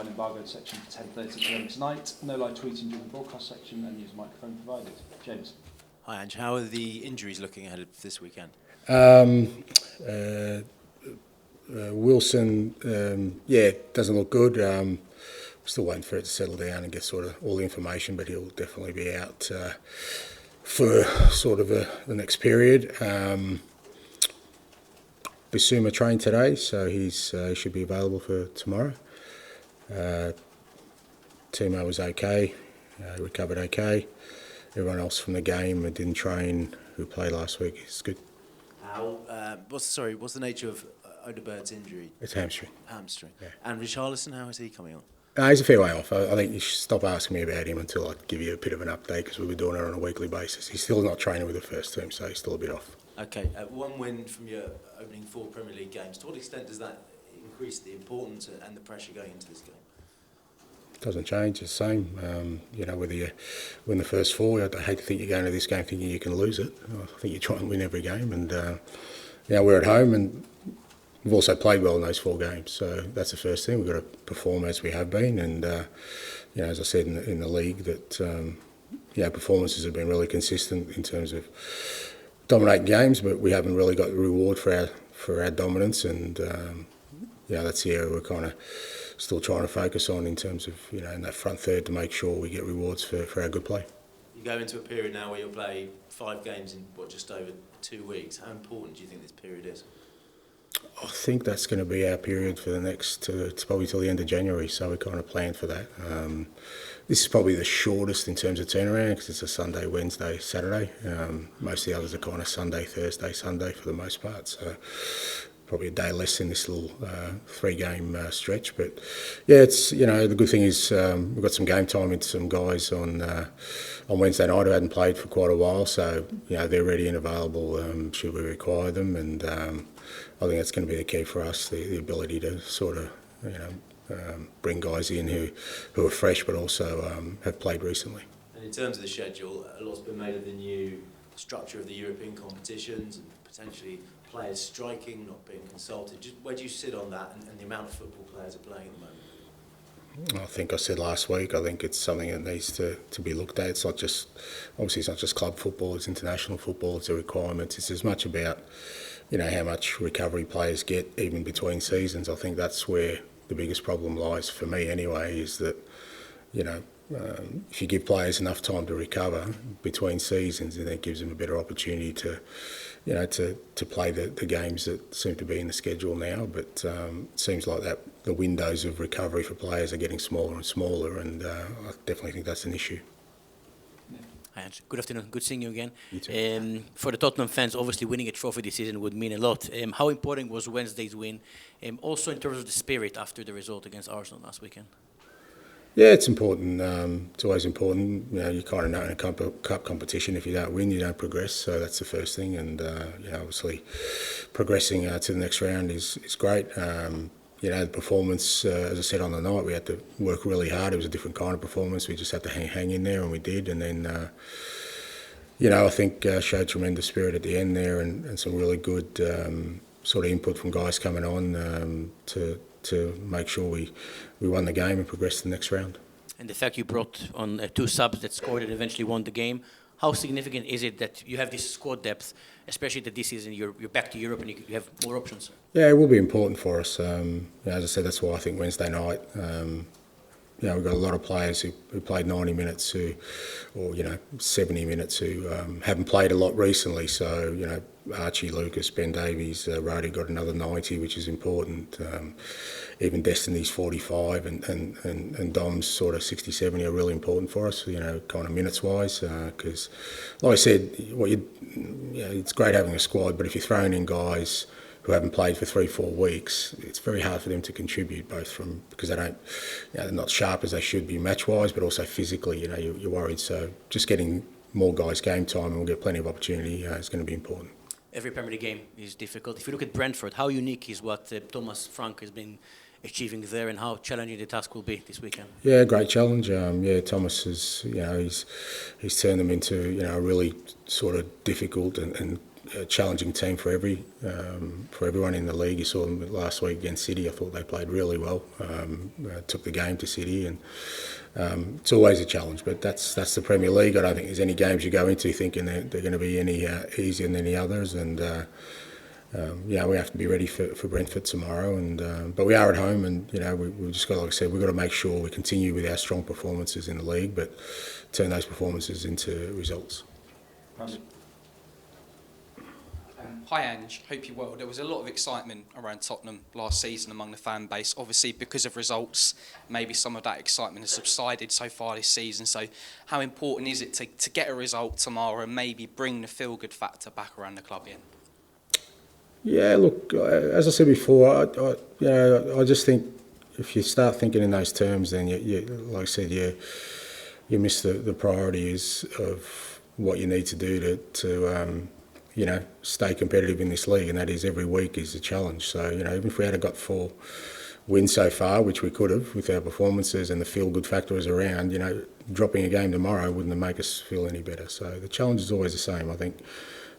online embargoed section for 10:30pm tonight. No live tweeting during the broadcast section and use microphone provided. James. Hi Ange, how are the injuries looking ahead of this weekend? Wilson, doesn't look good. We're still waiting for it to settle down and get sort of all the information, but he'll definitely be out for sort of the next period. Bissouma trained today, so he should be available for tomorrow. Timo was okay, recovered okay. Everyone else from the game that didn't train, who played last week, is good. What's the nature of Odegaard's injury? It's hamstring. Hamstring. Yeah. And RICHARLISon, how is he coming on? He's a fair way off. I think you should stop asking me about him until I give you a bit of an update, because we'll be doing it on a weekly basis. He's still not training with the first team, so he's still a bit off. Okay, one win from your opening 4 Premier League games. To what extent does that increase the importance and the pressure going into this game? Doesn't change, it's the same. Whether you win the first 4, I hate to think you're going to this game thinking you can lose it. I think you try and win every game, and we're at home, and we've also played well in those 4 games, so that's the first thing. We've got to perform as we have been, and as I said in the league, that performances have been really consistent in terms of dominating games, but we haven't really got the reward for our dominance, and that's the area we're kind of still trying to focus on in terms of in that front third to make sure we get rewards for our good play. You go into a period now where you'll play 5 games in just over 2 weeks. How important do you think this period is? I think that's going to be our period for the next, it's probably till the end of January, so we kind of planned for that. This is probably the shortest in terms of turnaround, because it's a Sunday, Wednesday, Saturday. Most of the others are kind of Sunday, Thursday, Sunday for the most part, so probably a day less in this little 3-game stretch. But yeah, it's the good thing is we've got some game time into some guys on Wednesday night who hadn't played for quite a while, so they're ready and available should we require them, and I think that's going to be the key for us, the ability to sort of bring guys in who are fresh but also have played recently. And in terms of the schedule, a lot's been made of the new structure of the European competitions and potentially players striking, not being consulted. Where do you sit on that and the amount of football players are playing at the moment? I think I said last week, I think it's something that needs to be looked at. It's not just club football, it's international football, it's a requirement. It's as much about how much recovery players get even between seasons. I think that's where the biggest problem lies for me anyway, is that if you give players enough time to recover between seasons, then it gives them a better opportunity to play the games that seem to be in the schedule now. But it seems like that the windows of recovery for players are getting smaller and smaller, and I definitely think that's an issue. Hi Ange. Good afternoon. Good seeing you again. You too. For the Tottenham fans, obviously winning a trophy this season would mean a lot. How important was Wednesday's win? Also in terms of the spirit after the result against Arsenal last weekend? Yeah, it's important. It's always important. You kind of know in a cup competition, if you don't win, you don't progress. So that's the first thing. And obviously, progressing to the next round is great. The performance, as I said on the night, we had to work really hard. It was a different kind of performance. We just had to hang in there, and we did. And then, I think showed tremendous spirit at the end there, and some really good sort of input from guys coming on to make sure we won the game and progressed to the next round. And the fact you brought on 2 subs that scored and eventually won the game, how significant is it that you have this squad depth, especially that this season you're back to Europe and you have more options? Yeah, it will be important for us. As I said, that's why I think Wednesday night, we've got a lot of players who played 90 minutes or 70 minutes who haven't played a lot recently. So, Archie, Lucas, Ben Davies, Rody got another 90, which is important. Even Destiny's 45 and Dom's sort of 60, 70 are really important for us, kind of minutes-wise. Because, like I said, it's great having a squad, but if you're throwing in guys who haven't played for 3-4 weeks, it's very hard for them to contribute, because they're not sharp as they should be match-wise, but also physically, you're worried. So just getting more guys game time, and we'll get plenty of opportunity, is going to be important. Every Premier League game is difficult. If you look at Brentford, how unique is what Thomas Frank has been achieving there, and how challenging the task will be this weekend? Yeah, great challenge. Thomas has, he's turned them into, a really sort of difficult and a challenging team for everyone in the league. You saw them last week against City. I thought they played really well. Took the game to City, and it's always a challenge. But that's the Premier League. I don't think there's any games you go into thinking they're going to be any easier than any others. And we have to be ready for Brentford tomorrow. And but we are at home, and we've just got, like I said, we've got to make sure we continue with our strong performances in the league, but turn those performances into results. Hi Ange, hope you're well. There was a lot of excitement around Tottenham last season among the fan base. Obviously, because of results, maybe some of that excitement has subsided so far this season. So how important is it to get a result tomorrow and maybe bring the feel-good factor back around the club again? Yeah, look, as I said before, I just think if you start thinking in those terms, then you like I said, you miss the priorities of what you need to do to stay competitive in this league, and that is every week is a challenge. So, even if we had got 4 wins so far, which we could have with our performances and the feel-good factor was around, dropping a game tomorrow wouldn't make us feel any better. So the challenge is always the same. I think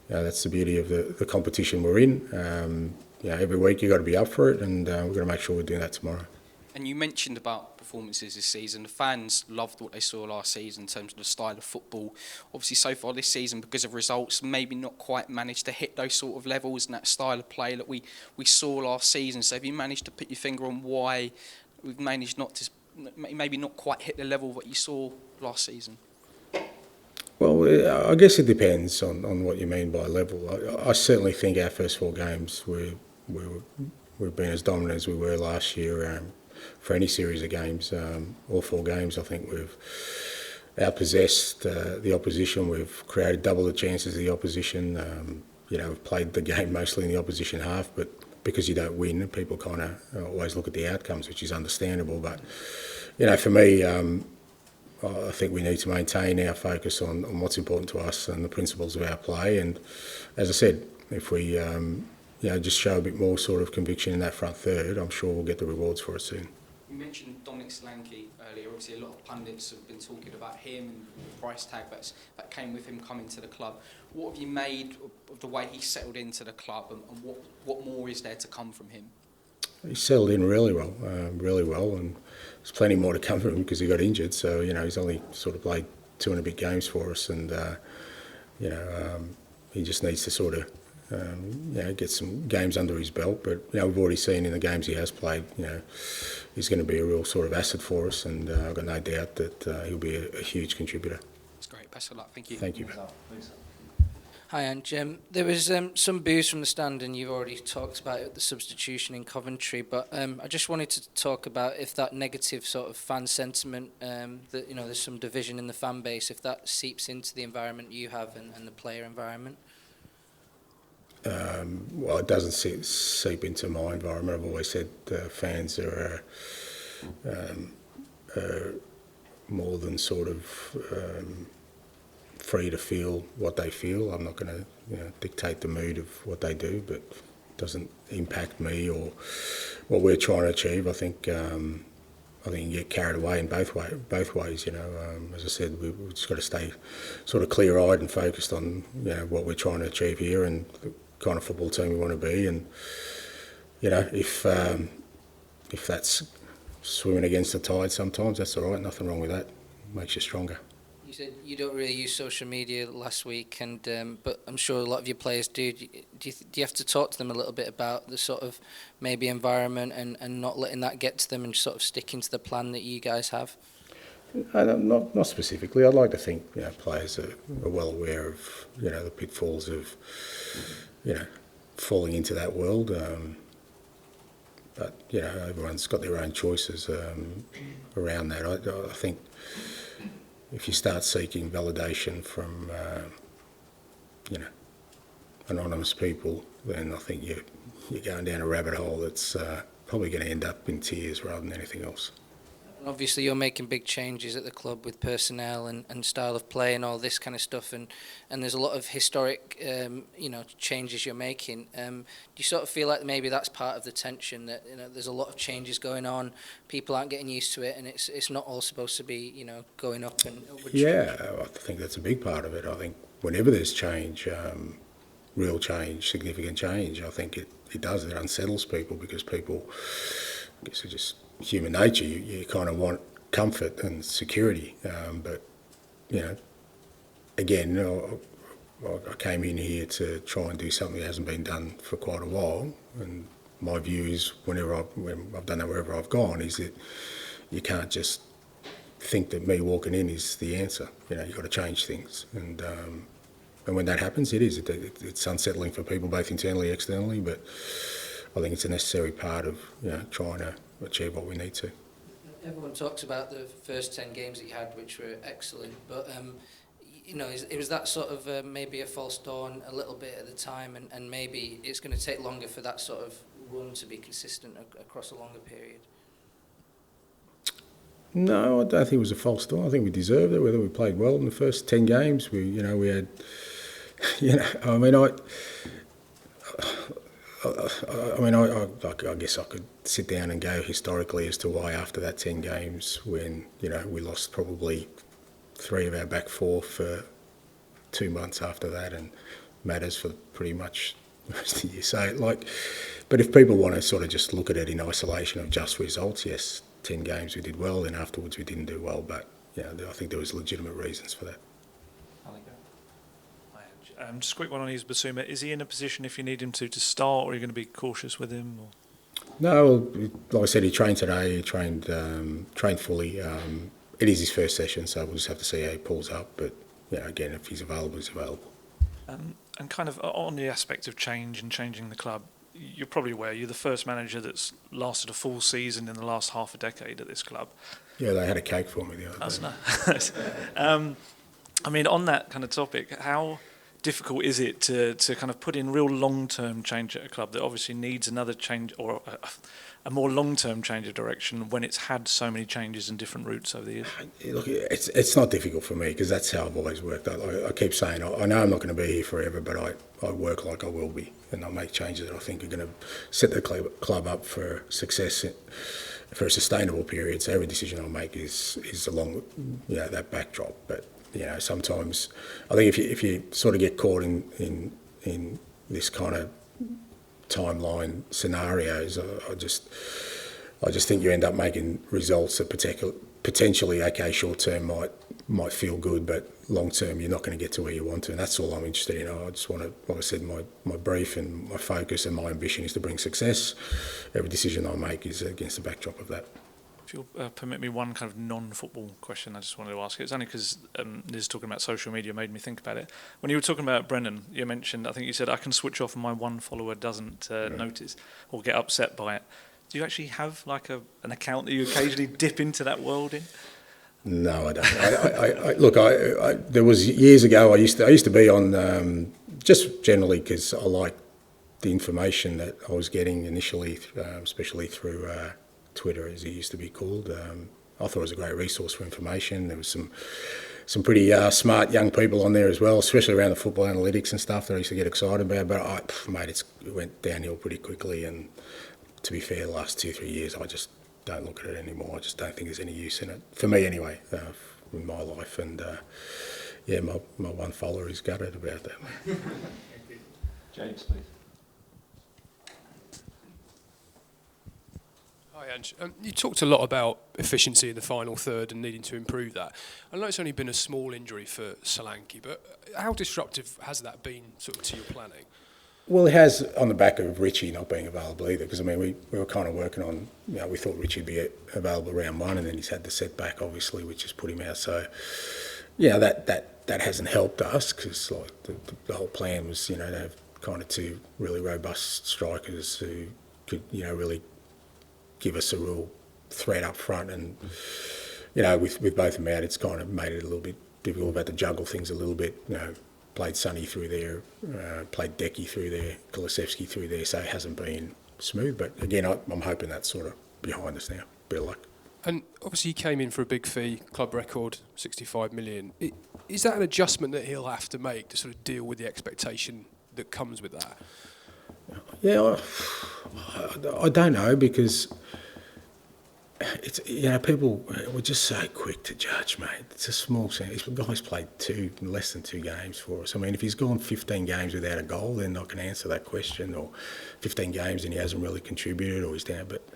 that's the beauty of the competition we're in. Every week you've got to be up for it, and we've got to make sure we're doing that tomorrow. And you mentioned about performances this season. The fans loved what they saw last season in terms of the style of football. Obviously, so far this season, because of results, maybe not quite managed to hit those sort of levels and that style of play that we saw last season. So have you managed to put your finger on why we've managed not to, maybe not quite hit the level that you saw last season? Well, I guess it depends on what you mean by level. I certainly think our first 4 games we've been as dominant as we were last year. For any series of games, all 4 games, I think we've outpossessed the opposition. We've created double the chances of the opposition. We've played the game mostly in the opposition half, but because you don't win, people kind of always look at the outcomes, which is understandable. But for me, I think we need to maintain our focus on what's important to us and the principles of our play. And as I said, if we just show a bit more sort of conviction in that front third, I'm sure we'll get the rewards for it soon. You mentioned Dominic Solanke earlier. Obviously, a lot of pundits have been talking about him and the price tag that came with him coming to the club. What have you made of the way he settled into the club, and what more is there to come from him? He settled in really well, and there's plenty more to come from him because he got injured. So he's only sort of played 2 and a bit games for us, and he just needs to sort of get some games under his belt. But we've already seen in the games he has played, he's going to be a real sort of asset for us, and I've got no doubt that he'll be a huge contributor. That's great. Best of luck. Thank you. Thank you. Hi, Ange. There was some boos from the stand, and you've already talked about it, the substitution in Coventry, but I just wanted to talk about if that negative sort of fan sentiment, that there's some division in the fan base, if that seeps into the environment you have and the player environment. Well, it doesn't seep into my environment. I've always said fans are more than sort of free to feel what they feel. I'm not going to dictate the mood of what they do, but it doesn't impact me or what we're trying to achieve. I think you can get carried away in both ways. As I said, we've just got to stay sort of clear-eyed and focused on what we're trying to achieve here and the kind of football team we want to be. And if that's swimming against the tide, sometimes that's all right. Nothing wrong with that. Makes you stronger. You said you don't really use social media last week, and but I'm sure a lot of your players do. Do you have to talk to them a little bit about the sort of maybe environment and not letting that get to them and sort of sticking to the plan that you guys have? Not specifically. I'd like to think players are well aware of the pitfalls of falling into that world. But everyone's got their own choices around that. I think if you start seeking validation from anonymous people, then I think you're going down a rabbit hole that's probably going to end up in tears rather than anything else. Obviously, you're making big changes at the club with personnel and style of play and all this kind of stuff, and there's a lot of historic, changes you're making. Do you sort of feel like maybe that's part of the tension, that there's a lot of changes going on, people aren't getting used to it, and it's not all supposed to be going up and upwards? Yeah, I think that's a big part of it. I think whenever there's change, real change, significant change. I think it does. It unsettles people because people, I guess it's just human nature. You kind of want comfort and security. But, you know, again, I came in here to try and do something that hasn't been done for quite a while. And my view is, when I've done that wherever I've gone, is that you can't just think that me walking in is the answer. You know, you've got to change things. And when that happens, it's unsettling for people, both internally and externally, but I think it's a necessary part of, you know, trying to achieve what we need to. Everyone talks about the first 10 games that you had, which were excellent, but you know, it was that sort of maybe a false dawn a little bit at the time, and maybe it's going to take longer for that sort of run to be consistent across a longer period. No, I don't think it was a false dawn. I think we deserved it. Whether we played well in the first 10 games, we had, I guess I could sit down and go historically as to why after that 10 games, when, you know, we lost probably 3 of our back 4 for 2 months after that, and matters for pretty much most of the year. So, but if people want to sort of just look at it in isolation of just results, yes, 10 games we did well, then afterwards we didn't do well. But, yeah, I think there was legitimate reasons for that. Just a quick one on his Basuma. Is he in a position, if you need him to start, or are you going to be cautious with him? Or? No, like I said, he trained today. He trained fully. It is his first session, so we'll just have to see how he pulls up. But, you know, again, if he's available, he's available. And kind of on the aspect of change and changing the club, you're probably aware you're the first manager that's lasted a full season in the last half a decade at this club. Yeah, they had a cake for me the other day. That's nice. I mean, on that kind of topic, how difficult is it to kind of put in real long-term change at a club that obviously needs another change, or a more long-term change of direction, when it's had so many changes and different routes over the years? Look, it's not difficult for me, because that's how I've always worked. I keep saying, I know I'm not going to be here forever, but I work like I will be, and I'll make changes that I think are going to set the club up for success for a sustainable period. So every decision I make is along, you know, that backdrop. But, you know, sometimes I think if you sort of get caught in this kind of timeline scenarios, I just think you end up making results that potentially, okay, short term might feel good, but long term you're not going to get to where you want to, and that's all I'm interested in. I just want to, like I said, my brief and my focus and my ambition is to bring success. Every decision I make is against the backdrop of that. If you'll permit me one kind of non-football question, I just wanted to ask. It's only because Liz talking about social media made me think about it. When you were talking about Brennan, you mentioned, I think you said, I can switch off and my one follower doesn't notice or get upset by it. Do you actually have like an account that you occasionally dip into that world in? No, I don't. Look, there was years ago. I used to be on just generally because I liked the information that I was getting initially, especially through Twitter, as it used to be called. I thought it was a great resource for information. There was some pretty smart young people on there as well, especially around the football analytics and stuff that I used to get excited about. But it went downhill pretty quickly. And to be fair, the last 2-3 years, I just don't look at it anymore. I just don't think there's any use in it, for me anyway, in my life. And yeah, my one follower is gutted about that. James, please. Hi, Ange. You talked a lot about efficiency in the final third and needing to improve that. I know it's only been a small injury for Solanke, but how disruptive has that been sort of to your planning? Well, it has on the back of Richie not being available either, because I mean we were kind of working on, you know, we thought Richie would be available round 1, and then he's had the setback obviously, which has put him out. So yeah, that hasn't helped us, because like the whole plan was, you know, to have kind of 2 really robust strikers who could, you know, really give us a real threat up front. And you know, with both of them out, it's kind of made it a little bit difficult. We've had to juggle things a little bit, you know. Played Sonny through there, played Decky through there, Kulusevski through there, so it hasn't been smooth. But again, I'm hoping that's sort of behind us now. Bit of luck. And obviously, he came in for a big fee, club record, 65 million. Is that an adjustment that he'll have to make to sort of deal with the expectation that comes with that? Yeah, I don't know, because it's, people were just so quick to judge, mate. It's a small sample. The guy's played less than 2 games for us. I mean, if he's gone 15 games without a goal, then I can answer that question. Or 15 games and he hasn't really contributed, or he's down. But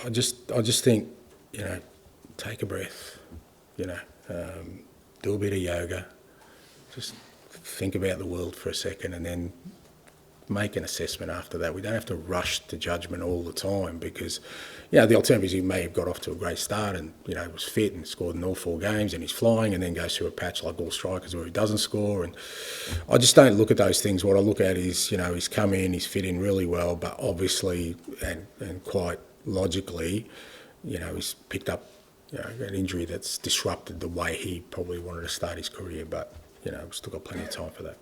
I just think, take a breath. Do a bit of yoga. Just think about the world for a second, and then make an assessment after that. We don't have to rush to judgment all the time, because, the alternative is he may have got off to a great start and, was fit and scored in all 4 games and he's flying, and then goes through a patch like all strikers where he doesn't score. And I just don't look at those things. What I look at is, he's come in, he's fit in really well, but obviously and quite logically, he's picked up an injury that's disrupted the way he probably wanted to start his career. But, we've still got plenty of time for that.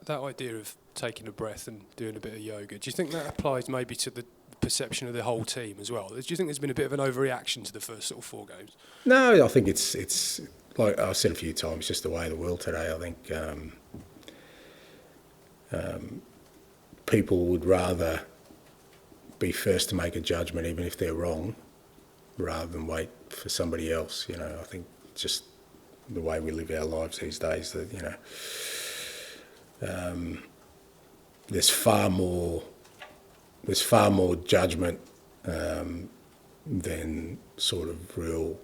That idea of taking a breath and doing a bit of yoga, do you think that applies maybe to the perception of the whole team as well? Do you think there's been a bit of an overreaction to the first sort of 4 games? No, I think it's like I've said a few times, just the way of the world today. I think people would rather be first to make a judgment, even if they're wrong, rather than wait for somebody else. I think just the way we live our lives these days, that there's far more judgment than sort of real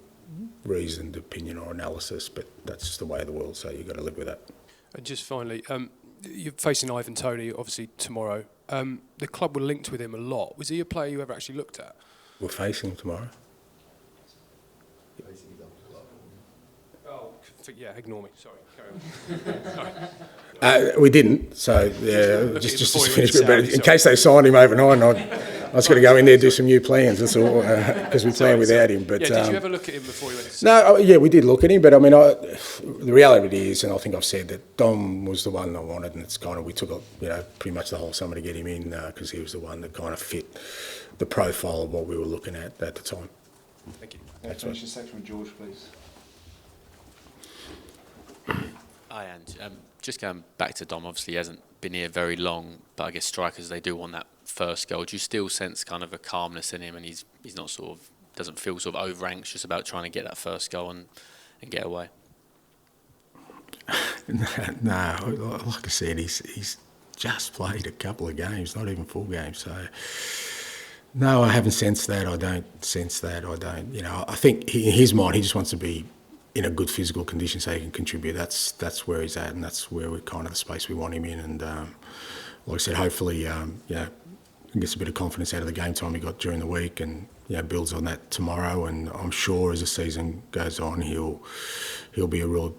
reasoned opinion or analysis. But that's just the way of the world, so you've got to live with that. And just finally, you're facing Ivan Toney obviously tomorrow. The club were linked with him a lot. Was he a player you ever actually looked at? We're facing him tomorrow. Yeah, ignore me. Sorry, carry on. We didn't, so just to finish it. But in case they signed him overnight, I was going to go in there and do some new plans. That's all, because we planned without him. But did you ever look at him before he went? No, we did look at him, but I mean, the reality is, and I think I've said that Dom was the one I wanted, and it's kind of we took pretty much the whole summer to get him in because he was the one that kind of fit the profile of what we were looking at the time. Thank you. Finish the section with George, please. Hi, Ange. Just going back to Dom, obviously he hasn't been here very long, but I guess strikers, they do want that first goal. Do you still sense kind of a calmness in him, and he's not doesn't feel sort of over anxious about trying to get that first goal and get away? No, like I said, he's just played a couple of games, not even 4 games. So no, I haven't sensed that. I don't sense that. I don't. I think in his mind, he just wants to be in a good physical condition so he can contribute. That's where he's at, and that's where we're kind of the space we want him in. And like I said, hopefully, he gets a bit of confidence out of the game time he got during the week, and builds on that tomorrow. And I'm sure as the season goes on, he'll be a real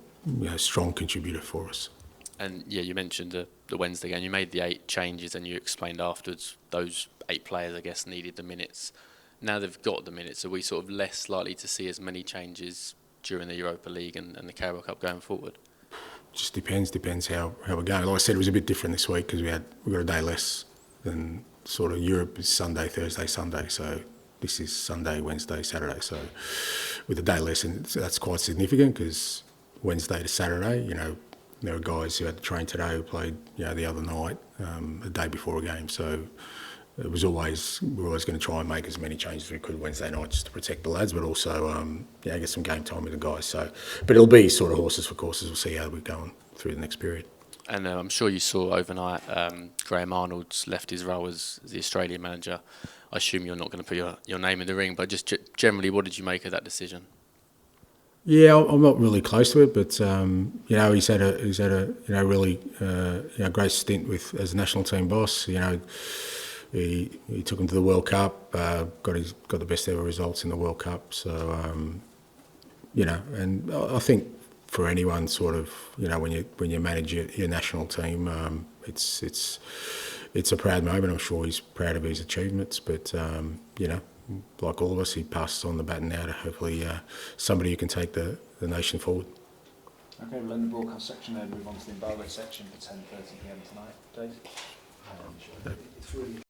strong contributor for us. And you mentioned the Wednesday game. You made the 8 changes, and you explained afterwards those 8 players, I guess, needed the minutes. Now they've got the minutes, are we sort of less likely to see as many changes during the Europa League and the Carabao Cup going forward? Just depends how we're going. Like I said, it was a bit different this week because we got a day less than sort of Europe is Sunday, Thursday, Sunday. So this is Sunday, Wednesday, Saturday. So with a day less, and that's quite significant because Wednesday to Saturday, there are guys who had to train today who played the other night, the day before a game. So we were always going to try and make as many changes as we could Wednesday night just to protect the lads, but also get some game time with the guys. So, but it'll be sort of horses for courses. We'll see how we're going through the next period. And I'm sure you saw overnight Graham Arnold's left his role as the Australian manager. I assume you're not going to put your name in the ring, but just generally, what did you make of that decision? Yeah, I'm not really close to it, but he's had a really great stint as a national team boss. He took him to the World Cup, got the best ever results in the World Cup. So, and I think for anyone sort of, when you manage your national team, it's a proud moment. I'm sure he's proud of his achievements, but, like all of us, he passes on the baton now to hopefully somebody who can take the nation forward. Okay, we'll end the broadcast section there and move on to the embargo section for 10:30 p.m. tonight. Dave?